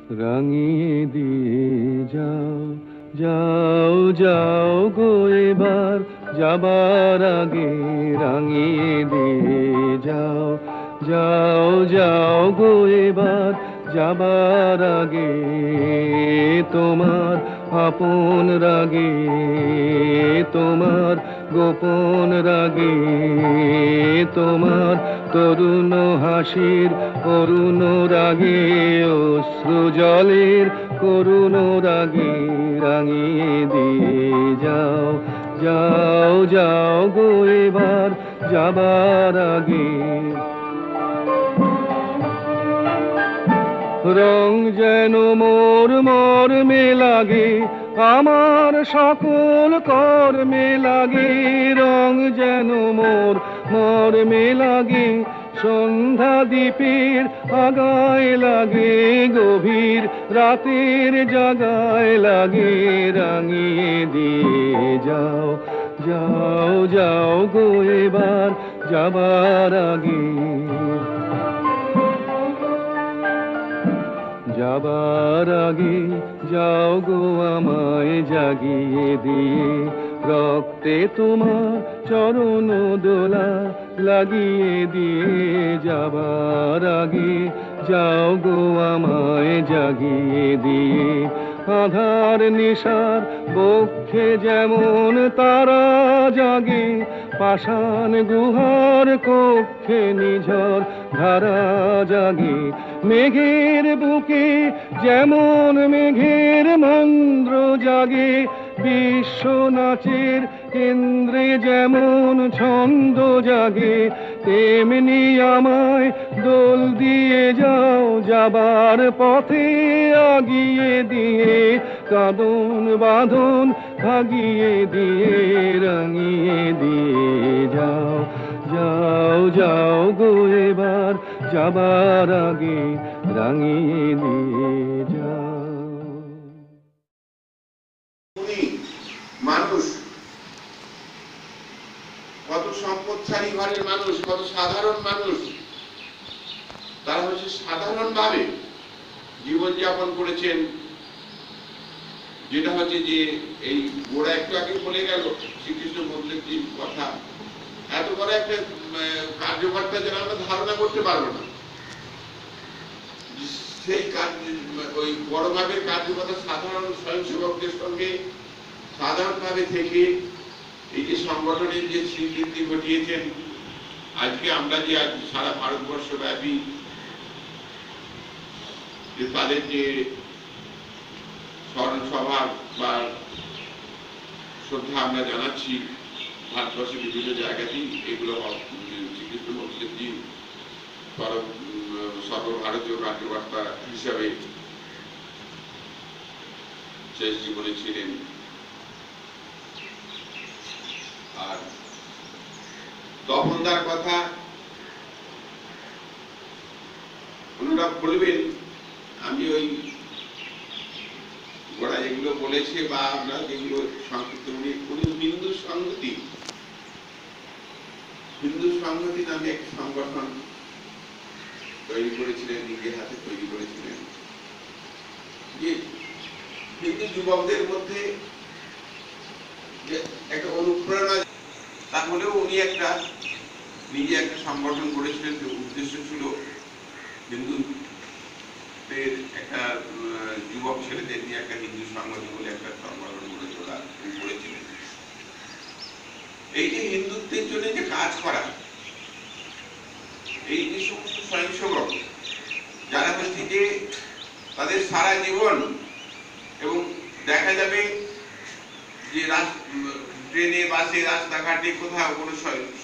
রাঙিয়ে দিয়ে যাও। যাও যাও গো এবার, যাবার আগে রাঙিয়ে দিয়ে যাও। যাও যাও গো এবার, যাবার আগে তোমার আপন রাগে, তোমার গোপন রাগে, তোমার তরুণ হাসির অরুণ রাগে, অশ্রু জলের করুণ রাগে রাঙিয়ে দিয়ে যাও। যাও যাও গো এবার, যাবার আগে। রং যেন মোর মর্মে লাগে, আমার সকল কর্মে লাগে। রং যেন মোর মর্মে লাগে, সন্ধ্যা দ্বীপের আগায় লাগে, গভীর রাতের জাগায় লাগে রাঙিয়ে দিয়ে যাও। যাও যাও গো এবার, যাবার আগে। যাবার আগে যাও গো আমায় জাগিয়ে দিয়ে, রক্তে তোমার চরণ দোলা লাগিয়ে দিয়ে। যাবার আগে যাও গো আমায় জাগিয়ে দিয়ে, আধার নিশার বক্ষে যেমন তারা জাগে, পাষাণ গুহার কক্ষে নিঝর ধারা জাগে। মেঘের বুকে যেমন মেঘের মন্দ্র জাগে, বিশ্ব নাচের কেন্দ্রে যেমন ছন্দ জাগে, তেমনি আমায় দোল দিয়ে যাও। যাবার পথে আগিয়ে দিয়ে, কাঁদন বাঁধন ভাগিয়ে দিয়ে রাঙিয়ে দিয়ে যাও। যাও যাও গো এবার, যাবার আগে রাঙিয়ে দিয়ে যাও। উনি মানুষ, কত সম্পদশালী ঘরের মানুষ, কত সাধারণ মানুষ, তারা হচ্ছে সাধারণভাবে জীবনযাপন করেছেন। যেটা হচ্ছে যে এই গোড়া একটু আগে বলে গেল শ্রীকৃষ্ণ বললেন যে কথা, এত বড় একটা কার্যকর্তা যেন আমরা ধারণা করতে পারবো না। সেই ওই বড় মাপের কার্যকর্তা সাধারণ স্বয়ংসেবকদের সঙ্গে সাধারণভাবে থেকে এই যে সংগঠনের যে স্বীকৃতি ঘটিয়েছেন, আজকে আমরা যে আজ সারা ভারতবর্ষ ব্যাপী যে তাদের যে স্মরণ সভা বা শ্রদ্ধা আমরা জানাচ্ছি ভারতবর্ষের বিভিন্ন জায়গাতেই, এগুলো শ্রীকৃষ্ণ বলছেনজি সর্বভারতীয় কার্যকর্তা হিসাবে শেষ জীবনে ছিলেন। আর তপনদার কথা ওনারা বলবেন, আমি ওই ওরা যেগুলো বলেছে বা আমরা যেগুলো সংক্ষিপ্ত উনি হিন্দু সংহতি নামে এক সংগঠন তৈরি করেছিলেন, নিজের হাতে তৈরি করেছিলেন, যে হিন্দু যুবকদের মধ্যে যে একটা অনুপ্রেরণা, তাহলেও উনি একটা নিজে একটা সংগঠন করেছিলেন। যে উদ্দেশ্য ছিল হিন্দুদের একটা যুবক ছেলেদের নিয়ে একটা হিন্দু সংগঠন বলে একটা সংগঠন গড়ে তোলা করেছিলেন। এই যে হিন্দুত্বের জন্য যে কাজ করা, এই যে সমস্ত স্বয়ংসেবক যারা হচ্ছে যে তাদের সারা জীবন, এবং দেখা যাবে যে ট্রেনে বাসে রাস্তাঘাটে কোথাও কোনো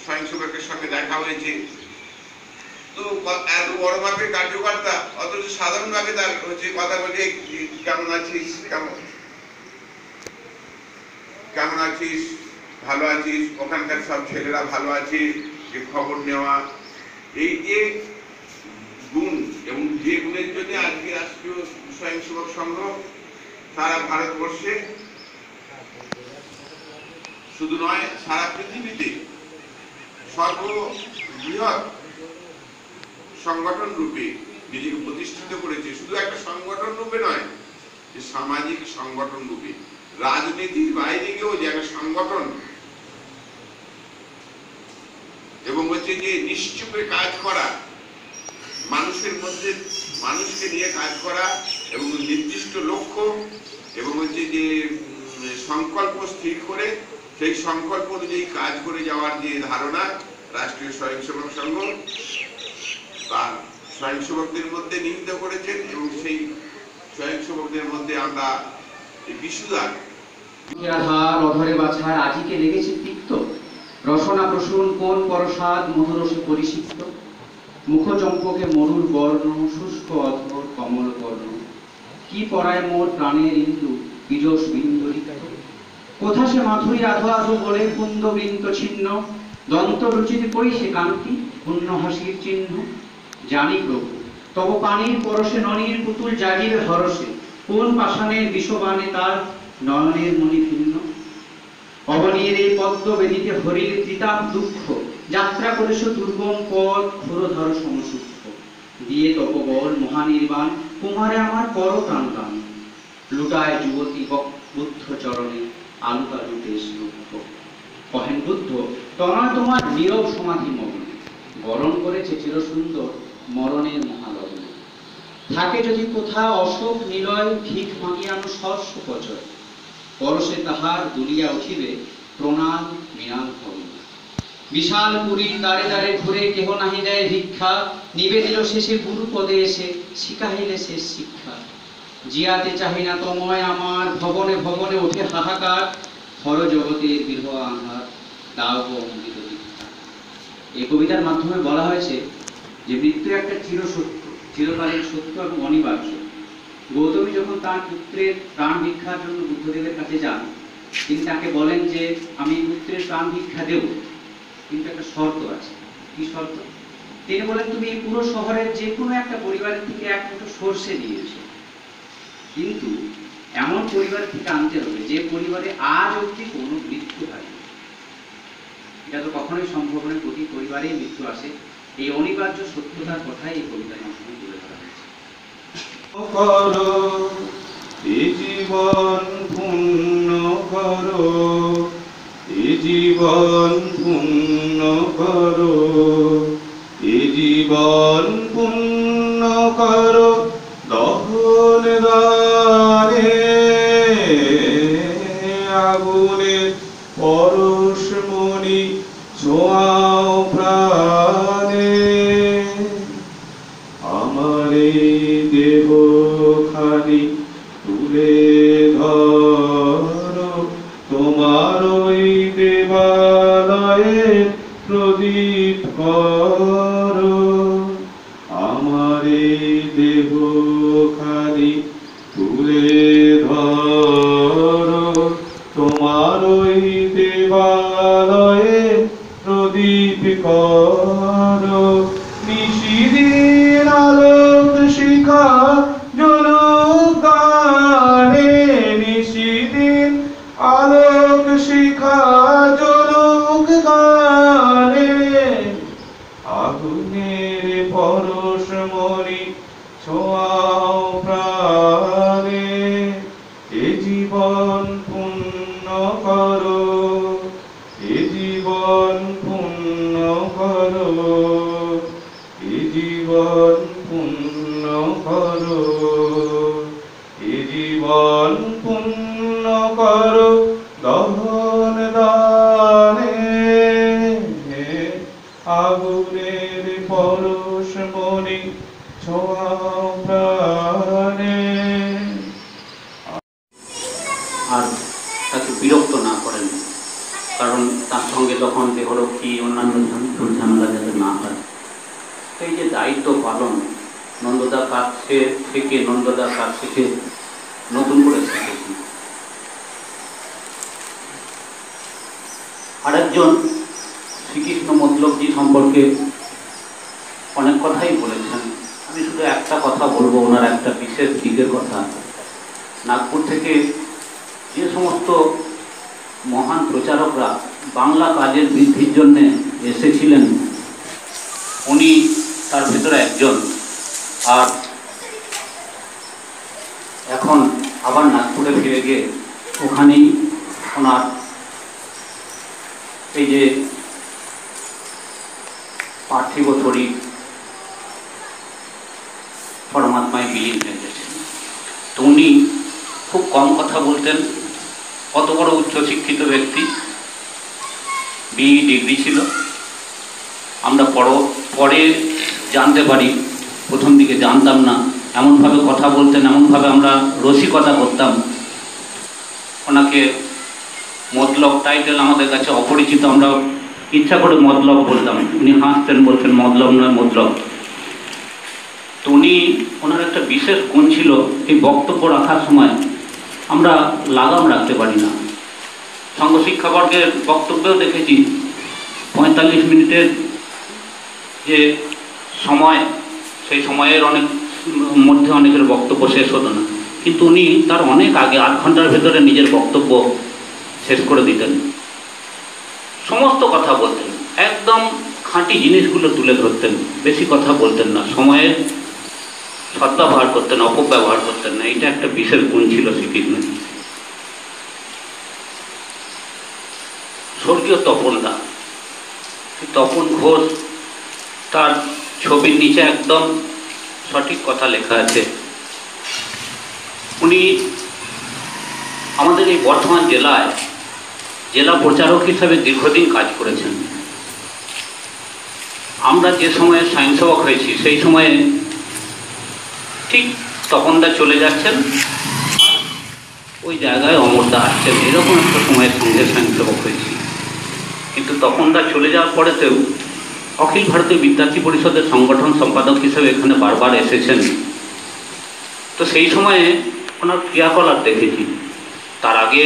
স্বয়ংসেবকের সঙ্গে দেখা হয়েছে, তো এত বড় মাপের কার্যকর্তা অথচ সাধারণ ভাবে তার হচ্ছে কথা বলে, কেমন আছিস, কেমন আছিস, ভালো আছিস, ওখানকার সব ছেলেরা ভালো আছে, যে খবর নেওয়া, এই যে গুণ, এবং যে গুণের জন্য আজকে রাষ্ট্রীয় স্বয়ংসেবক সংঘ সারা ভারতবর্ষে শুধু নয় সারা পৃথিবীতে সর্ববৃহৎ সংগঠন রূপে নিজেকে প্রতিষ্ঠিত করেছে। শুধু একটা সংগঠন রূপে যে সামাজিক সংগঠন রূপে, রাজনীতির বাইরে গিয়েও যে একটা সংগঠন এবং হচ্ছে যে নিশ্চুপে কাজ করা, মানুষের মধ্যে মানুষকে নিয়ে কাজ করা এবং নির্দিষ্ট লক্ষ্য এবং হচ্ছে যে সংকল্প স্থির করে সেই সংকল্প অনুযায়ী কাজ করে যাওয়ার যে ধারণা রাষ্ট্রীয় স্বয়ংসেবক সংঘ তার স্বয়ংসেবকদের মধ্যে নিহিত করেছেন। এবং সেই স্বয়ংসেবকদের মধ্যে আমরা বিশুদার অধরে বাছার আজিকে লেগেছে তিক্ত, রসনা প্রসূন কোন পরসাদ মধুরসে পরিষিক্ত, মুখ চম্পকে মরুর বর্ণ শুষ্ক অধর কমল বর্ণ, কি পরায় মোর প্রাণের ইন্দু বিজস বিন্দুরিত, কোথা সে মাধুরী আধো আধো বলে কুন্দ বৃন্ত ছিন্ন, দন্ত রুচিত কই সে কান্তি পুণ্য হাসির চিহ্ন, জানি প্রভু তব পানির পরশে ননীর পুতুল জাগিবে হরসে, কোন পাষাণের বিষবাণে তার নয়নের মণি ভিন্ন, অবনীর এই পদ্ম বেদিতে হরির ত্রিতাপ দুঃখ, যাত্রা করেছ দুর্গম পথ ক্ষুরধর সমসূক্ষ্ম, দিয়ে তপবল মহানির্বাণ কুমারে আমার কর প্রাণদান, লুটায় যুবতী বুদ্ধ চরণে আলুকা লুটে লুক্ষ, কহেন বুদ্ধ তনয় তোমার নীরব সমাধি মগ্ন, বরণ করেছে চিরসুন্দর মরণের মহালগ্ন, থাকে যদি কোথা অশোক নিলয় ভিক মাগিয়ানো সর্ষ পচয়, পরশে তাহার দুলিয়া উঠিবে প্রণাম মৃণাল ভবে, বিশাল পুরী দ্বারে দ্বারে ঘুরে কেহ নাহি দেয় ভিক্ষা, নিবেদিল শেষে গুরু পদে এসে শিখাইলে শেষ শিক্ষা, জিয়াতে চাহি না তময় আমার ভবনে ভবনে ওঠে হাহাকার, হর জগতের বিরহ আহার দাও গো অমৃত দীক্ষা। এই কবিতার মাধ্যমে বলা হয়েছে যে মৃত্যু একটা চিরসত্য, চিরকালীন সত্য এবং অনিবার্য। গৌতমী যখন তার পুত্রের প্রাণ ভিক্ষার জন্য বুদ্ধদেবের কাছে যান, তিনি তাকে বলেন যে আমি পুত্রের প্রাণ ভিক্ষা দেব, কিন্তু একটা শর্ত আছে। কি শর্ত? তিনি বলেন তুমি এই পুরো শহরের যে কোনো একটা পরিবারের থেকে এক মুঠো সর্ষে দিয়েছো, কিন্তু এমন পরিবার থেকে আনতে হবে যে পরিবারে আজ অবধি কোনো মৃত্যু হয়নি। এটা তো কখনোই সম্ভব নয়, প্রতি পরিবারেই মৃত্যু আসে। এই অনিবার্য সত্যতার কথাই এই কবিতার মাধ্যমে তুলে ধরা হয়েছে। করো এ জীবন পূর্ণ করো, এ জীবন পূর্ণ করো, এ জীবন পূর্ণ করো, দহন দ্বারে আগুনের পরশমণি ছোঁয়াও প্রাণে, আমার এই দেহ খানি তুলে ধরো, তোমার ওই দেবালয়ে প্রদীপ করো, আমার এই দেহ খানি তুলে ধরো, তোমার ওই দেবালয়ে প্রদীপ করো, নিশিদিন আলোক শিখা জ্বলুক গানে, নিশিদিন আলোক শিখা জ্বলুক গানে, আগুনের পরশমণি ছোঁয়াও প্রাণে, এ জীবন পূর্ণ করো, এ জীবন পূর্ণ করো, এ জীবন পূর্ণ করো, এ জীবন পূর্ণ করো, দহন দানে আগুনের পরশমণি ছোঁয়াও প্রাণে। আর তাকে বিরক্ত না করেন, কারণ তার সঙ্গে তখন দেহরক্ষী অন্যান্য ঝামেলা যাতে না হয়। এই যে দায়িত্ব পালন নন্দদার কাছে থেকে নতুন করে শিখেছি। আরেকজন শ্রীকৃষ্ণ মতলবজি সম্পর্কে অনেক কথাই বলেছেন, আমি শুধু একটা কথা বলবো, ওনার একটা বিশেষ দিকের কথা। নাগপুর থেকে যে সমস্ত মহান প্রচারকরা বাংলা কাজের বৃদ্ধির জন্য এসেছিলেন, উনি তার ভিতরে একজন। আর এখন আবার নাগপুরে ফিরে গিয়ে ওখানেই ওনার এই যে পার্থিব শরীর পরমাত্মায় বিলীন হয়ে গেছে। তো উনি খুব কম কথা বলতেন, কত বড় উচ্চশিক্ষিত ব্যক্তি, বিই ডিগ্রি ছিল। আমরা পরে জানতে পারি, প্রথম দিকে জানতাম না। এমনভাবে কথা বলতেন, এমনভাবে আমরা রসিকতা করতাম। ওনাকে মতলব টাইটেল আমাদের কাছে অপরিচিত, আমরা ইচ্ছা করে মতলব বলতাম। উনি হাসতেন, বলতেন মতলব নয় মতলব। তো ওনার একটা বিশেষ গুণ ছিল, এই বক্তব্য রাখার সময় আমরা লাগাম রাখতে পারি না। সংঘ শিক্ষাবর্গের বক্তব্যেও দেখেছি 45 মিনিটের যে সময়, সেই সময়ের মধ্যে অনেকের বক্তব্য শেষ হতো না, কিন্তু উনি তার অনেক আগে 8 ঘন্টার ভেতরে নিজের বক্তব্য শেষ করে দিতেন। সমস্ত কথা বলতেন, একদম খাঁটি জিনিসগুলো তুলে ধরতেন, বেশি কথা বলতেন না, সময়ের সদ্ব্যবহার করতেন, অপব্যবহার করতেন না। এটা একটা বিশেষ গুণ ছিল শ্রীকৃষ্ণের। স্বর্গীয় তপনদা, তপন ঘোষ, তার ছবির নিচে একদম সঠিক কথা লেখা আছে। উনি আমাদের এই বর্ধমান জেলায় জেলা প্রচারক হিসাবে দীর্ঘদিন কাজ করেছেন। আমরা যে সময়ে স্বয়ংসেবক হয়েছি সেই সময়ে ঠিক তপনদা চলে যাচ্ছেন, ওই জায়গায় অমরদা আসছেন, এরকম একটা সময়ের সঙ্গে স্বয়ংসেবক হয়েছি। কিন্তু তপনদা চলে যাওয়ার পরেতেও অখিল ভারতীয় বিদ্যার্থী পরিষদের সংগঠন সম্পাদক হিসেবে এখানে বারবার এসেছেন। তো সেই সময়ে ওনার ক্রিয়াকলাপ দেখেছি। তার আগে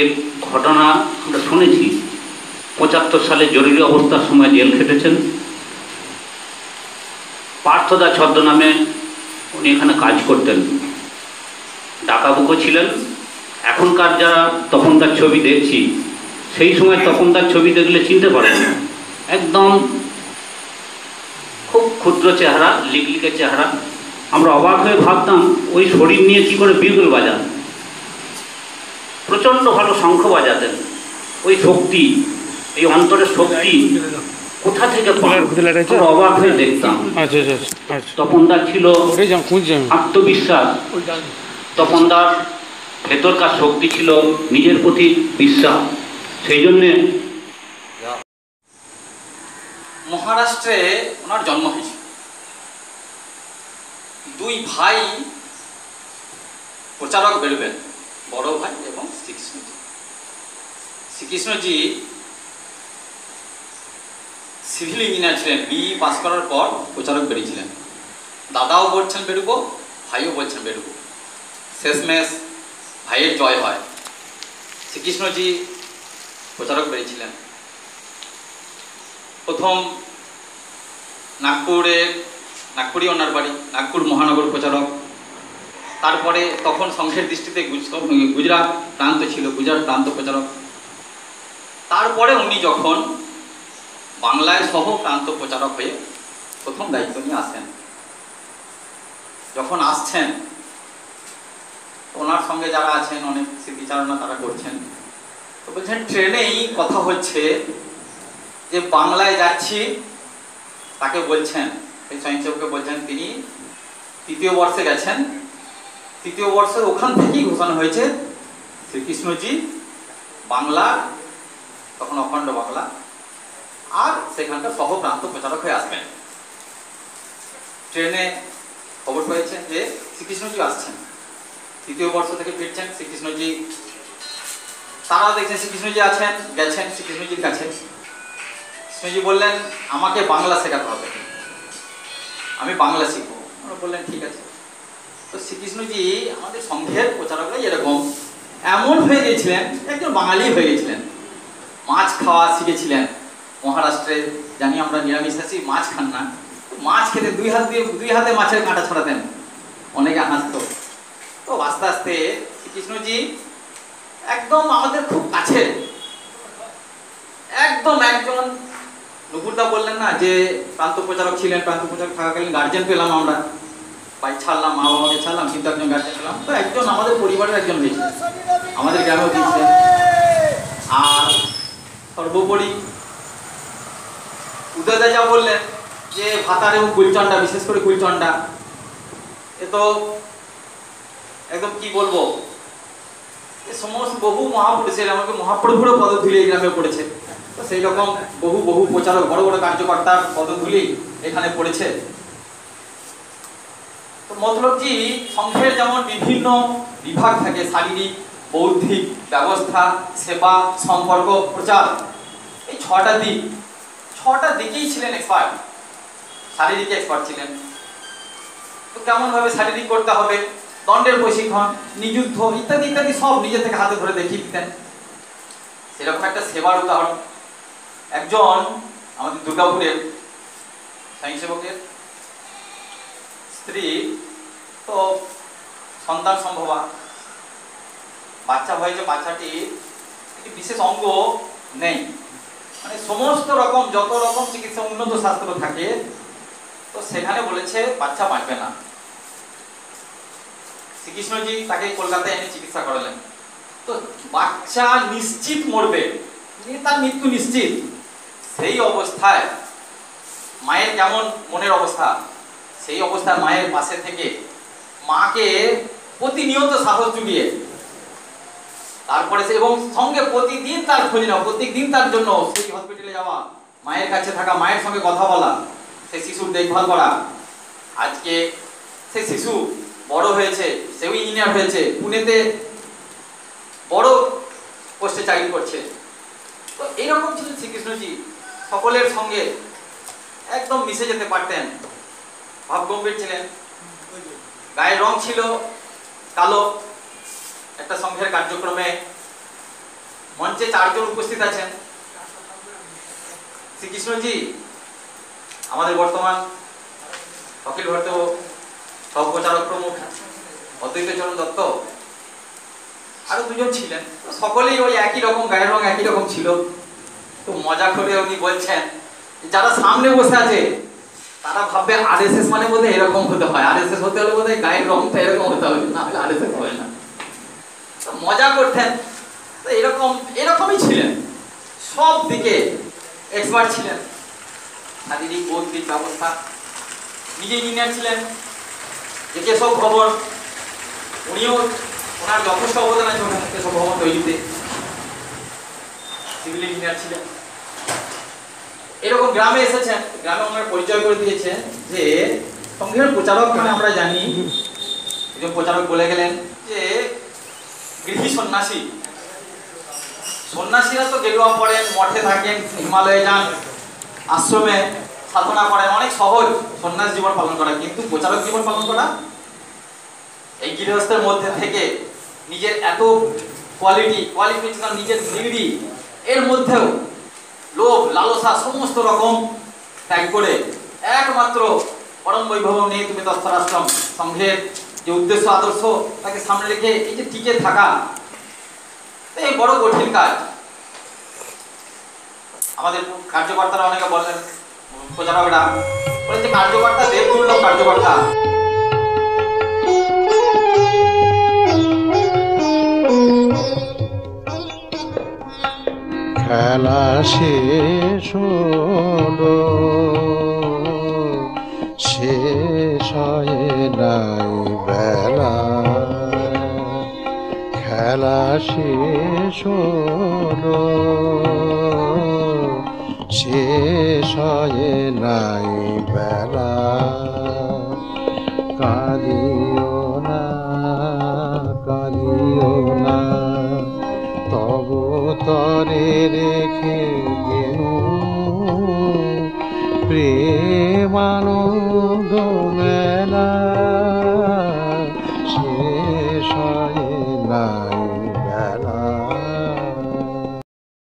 ঘটনা আমরা শুনেছি, 75 সালে জরুরি অবস্থার সময় জেল খেটেছেন। পার্থদা ছদ্মনামে উনি এখানে কাজ করতেন, ডাকাবুকো ছিলেন। এখনকার যারা তপনদার ছবি দেখছি, সেই সময় তপনদার ছবি দেখলে চিনতে পারেন না। একদম খুব ক্ষুদ্র চেহারা, লিকলিকে চেহারা। আমরা অবাক হয়ে ভাবতাম ওই শরীর নিয়ে কি করে বিগুল বাজান। প্রচণ্ড ভালো শঙ্খ বাজাতেন। ওই শক্তি, এই অন্তরের শক্তি কোথা থেকে আমরা অবাক হয়ে দেখতাম। তপনদার ছিল আত্মবিশ্বাস, তপনদার ভেতরকার শক্তি ছিল নিজের প্রতি বিশ্বাস। সেই জন্যে মহারাষ্ট্রে ওনার জন্ম হয়েছে। 2 ভাই প্রচারক বেরোবেন, বড় ভাই এবং শ্রীকৃষ্ণজি। শ্রীকৃষ্ণজি সিভিল ইঞ্জিনিয়ার ছিলেন, বিই পাস করার পর প্রচারক বেরিয়েছিলেন। দাদাও বলছেন বেরোবো, ভাইও বলছেন বেরোবো। শেষমেশ ভাইয়ের জয় হয়। শ্রীকৃষ্ণজি প্রচারক বেরিয়েছিলেন। প্রথম নাগপুরে ওনার বাড়ি, নাগপুর মহানগর প্রচারক। তারপরে তখন সংঘের দৃষ্টিতে গুজরাট প্রান্ত ছিল, গুজরাট প্রান্ত প্রচারক। তারপরে উনি যখন বাংলায় সহ প্রান্ত প্রচারক হয়ে প্রথম দায়িত্ব নিয়ে আসেন, যখন আসছেন ওনার সঙ্গে যারা আছেন অনেক স্মৃতিচারণা তারা করছেন। তো বলছেন ট্রেনেই কথা হচ্ছে যে বাংলায় যাচ্ছি। তাকে বলছেন, এই স্বয়ংসেবককে বলছেন, তিনি 3য় বর্ষে গেছেন। 3য় বর্ষের ওখান থেকেই ঘোষণা হয়েছে শ্রীকৃষ্ণজি বাংলা, তখন অখণ্ড বাংলা, আর সেখানকার সহ প্রান্ত প্রচারক হয়ে আসবেন। ট্রেনে খবর পেয়েছেন যে শ্রীকৃষ্ণজি আসছেন, 3য় বর্ষ থেকে ফিরছেন। শ্রীকৃষ্ণজি, তারা দেখছেন শ্রীকৃষ্ণজি আছেন, গেছেন শ্রীকৃষ্ণজির কাছে। কৃষ্ণজি বললেন আমাকে বাংলা শেখাতে হবে, আমি বাংলা শিখবো। ওরা বললেন ঠিক আছে। তো শ্রীকৃষ্ণজি আমাদের সংঘের প্রচারকরা এরকম এমন হয়ে গেছিলেন, একজন বাঙালি হয়ে গেছিলেন। মাছ খাওয়া শিখেছিলেন। মহারাষ্ট্রে জানি আমরা নিরামিষাশী, মাছ খান না। মাছ খেতে দুই হাতে মাছের কাঁটা ছড়াতেন, অনেকে হাসতো। তো আস্তে আস্তে শ্রীকৃষ্ণজি একদম আমাদের খুব কাছে, একদম একজন নুপুরদা বললেন না যে প্রান্ত প্রচারক ছিলেন, প্রান্ত প্রচারক থাকাকালীন গার্জেন পেলাম আমরা। বাইক ছাড়লাম, মা বাবাকে ছাড়লাম, কিন্তু একজন গার্জেন পেলাম। তো একজন আমাদের পরিবারের একজন হয়েছে, আমাদের গ্রামেও দিয়েছিলেন। আর সর্বোপরি উদয়দা যা বললেন যে ভাতার এবং কুলচন্ডা, বিশেষ করে কুলচন্ডা, এ তো একদম কি বলবো, এ সমস্ত বহু মহাপুরুষের, আমাকে মহাপ্রভুরও পদধূলি এই গ্রামে পড়েছে। তো সেই রকম বহু প্রচারক, বড় বড় কার্যকর্তার পদধূলি এখানে পড়েছে। তো মতলবজি সংঘের যেমন বিভিন্ন বিভাগ থাকে, শারীরিক, বৌদ্ধিক, ব্যবস্থা, সেবা, সম্পর্ক, প্রচার, এই ছটা দিকেই ছিলেন এক্সপার্ট। শারীরিক এক্সপার্ট ছিলেন, তো কেমন ভাবে শারীরিক করতে হবে, দণ্ডের প্রশিক্ষণ, নিযুদ্ধ ইত্যাদি ইত্যাদি সব নিজে থেকে হাতে ধরে দেখিয়ে দিতেন। সেরকম একটা সেবার উদাহরণ, একজন আমাদের দুর্গাপুরের স্বয়ংসেবকের স্ত্রী, তো সন্তান সম্ভবা, বাচ্চা হয়েছে, বাচ্চাটি একটি বিশেষ অঙ্গ নেই, মানে সমস্ত রকম যত রকম চিকিৎসা উন্নত শাস্ত্র থাকে, তো সেখানে বলেছে বাচ্চা বাঁচবে না। শ্রীকৃষ্ণজি তাকে কলকাতায় এনে চিকিৎসা করালেন। তো বাচ্চা নিশ্চিত মরবে, তার মৃত্যু নিশ্চিত। সেই অবস্থায় মায়ের কেমন মনের অবস্থা, সেই অবস্থায় মায়ের পাশে থেকে মাকে প্রতিনিয়ত সাহস জুগিয়ে, তারপরে সে এবং সঙ্গে প্রতিদিন তার খোঁজ নেওয়া, প্রত্যেকদিন তার জন্য সেই হসপিটালে যাওয়া, মায়ের কাছে থাকা, মায়ের সঙ্গে কথা বলা, সেই শিশুর দেখভাল করা। আজকে সেই শিশু বড় হয়েছে, সেও ইঞ্জিনিয়ার হয়েছে, পুনেতে বড় পোস্টে চাকরি করছে। তো এইরকম ছিলেন শ্রীকৃষ্ণজি, সকলের সঙ্গে একদম মিশে যেতে পারতেন, ভাবগম্ভীর ছিলেন। গায়ের রং ছিল কালো। একটা সংঘের কার্যক্রমে মঞ্চে 4 জন উপস্থিত আছেন। শ্রীকৃষ্ণজি, আমাদের বর্তমান অখিল ভারতীয় সহপ্রচারক প্রমুখ অদ্বৈত চরণ দত্ত, আরো 2 জন ছিলেন। সকলেই ওই একই রকম গায়ের রং, একই রকম ছিল। তো মজা করে উনি বলছেন, যারা সামনে বসে আছে তারা ভাববে আরএসএস মানে বোধহয় এরকম হতে হয়, আরএসএস হতে হলে বোধহয় গায়ের রংটা এরকম হতে হবে, না হলে আরএসএস হয় না। তো মজা করতেন। তো এরকমই ছিলেন, সব দিকে এক্সপার্ট ছিলেন, শারীরিক, বৌদ্ধিক, ব্যবস্থা। নিজে ইঞ্জিনিয়ার ছিলেন, যে কেশব ভবন, উনিও ওনার যথেষ্ট অবদান আছে ওখানে কেশব ভবন তৈরিতে, সিভিল ইঞ্জিনিয়ার ছিলেন। এরকম গ্রামে এসেছেন, গ্রামে ওনার পরিচয় করে দিয়েছেন যে সংঘের প্রচারক, মানে আমরা জানি একজন প্রচারক বলে গেলেন যে গৃহী সন্ন্যাসী, সন্ন্যাসীরা তো গেরুয়া পড়েন, মঠে থাকেন, হিমালয়ে যান, আশ্রমে সাধনা করেন, অনেক সহজ সন্ন্যাস জীবন পালন করা। কিন্তু প্রচারক জীবন পালন করা, এই গৃহস্থের মধ্যে থেকে নিজের এত কোয়ালিফিকেশন, নিজের ডিগ্রি, এর মধ্যেও লোভ, লালসা সমস্ত রকম ত্যাগ করে একমাত্র পরম বৈভব নিয়ে তুমি তৎপরাশ্রম সংঘের যে উদ্দেশ্য, আদর্শ, তাকে সামনে রেখে এই যে টিকে থাকা, এই বড় কঠিন কাজ। আমাদের কার্যকর্তারা অনেকে বলেন, প্রচারকরা বলেন যে কার্যকর্তা দেব দুর্লভ কার্যকর্তা। খেলা শেষ হলো, শেষ হয় নাই বেলা, খেলা শেষ হলো, শেষ হয় নাই বেলা, কাঁদিও না, কাঁদিও না, তবু তরে রেখে গেল প্রেমানন্দ।